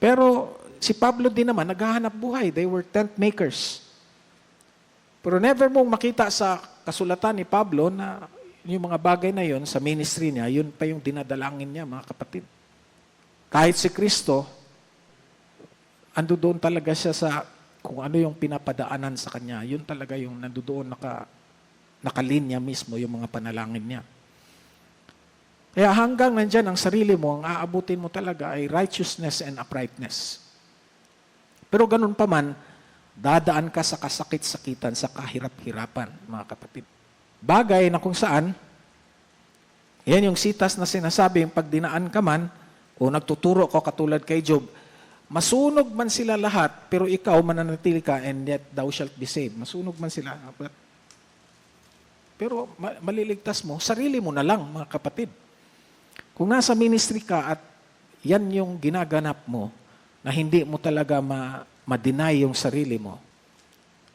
Pero si Pablo din naman, naghahanap buhay. They were tent makers. Pero never mong makita sa kasulatan ni Pablo na yung mga bagay na yon sa ministry niya, yun pa yung dinadalangin niya, mga kapatid. Kahit si Kristo, ando doon talaga siya sa kung ano yung pinapadaanan sa kanya. Yun talaga yung nandoon nakalinya mismo yung mga panalangin niya. Kaya hanggang nandyan ang sarili mo, ang aabutin mo talaga ay righteousness and uprightness. Pero ganun pa man, dadaan ka sa kasakit-sakitan, sa kahirap-hirapan, mga kapatid. Bagay na kung saan, yan yung sitas na sinasabi, pag dinaan ka man, o nagtuturo ko katulad kay Job, masunog man sila lahat, pero ikaw mananatili ka, and yet thou shalt be saved. Masunog man sila. Pero maliligtas mo, sarili mo na lang, mga kapatid. Kung nasa ministry ka at yan yung ginaganap mo, na hindi mo talaga ma-deny yung sarili mo,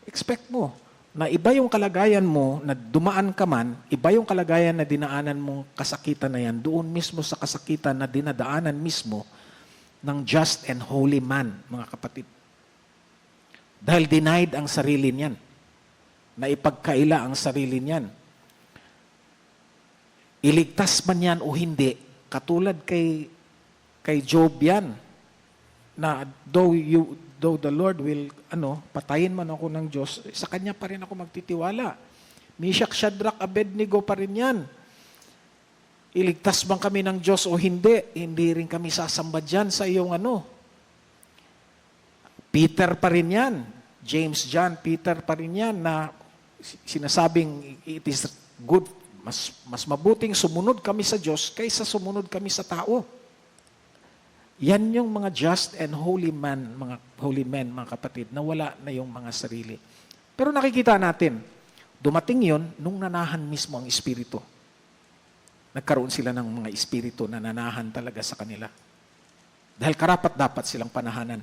expect mo na iba yung kalagayan mo na dumaan ka man, iba yung kalagayan na dinaanan mong kasakitan na yan, doon mismo sa kasakitan na dinadaanan mismo ng just and holy man, mga kapatid. Dahil denied ang sarili niyan, na ipagkaila ang sarili niyan. Iligtas man yan o hindi, katulad kay Job yan, na though the Lord will, patayin man ako ng Diyos, sa Kanya pa rin ako magtitiwala. Meshach, Shadrach, Abednego pa rin yan. Iligtas man kami ng Diyos o hindi rin kami sasamba dyan sa iyong Peter pa rin yan. James, John, Peter pa rin yan na sinasabing it is good, mas mabuting sumunod kami sa Diyos kaysa sumunod kami sa tao. Yan yung mga just and holy men, mga kapatid, na wala na yung mga sarili. Pero nakikita natin, dumating yon nung nanahan mismo ang Espiritu. Nagkaroon sila ng mga Espiritu na nanahan talaga sa kanila. Dahil karapat-dapat silang panahanan.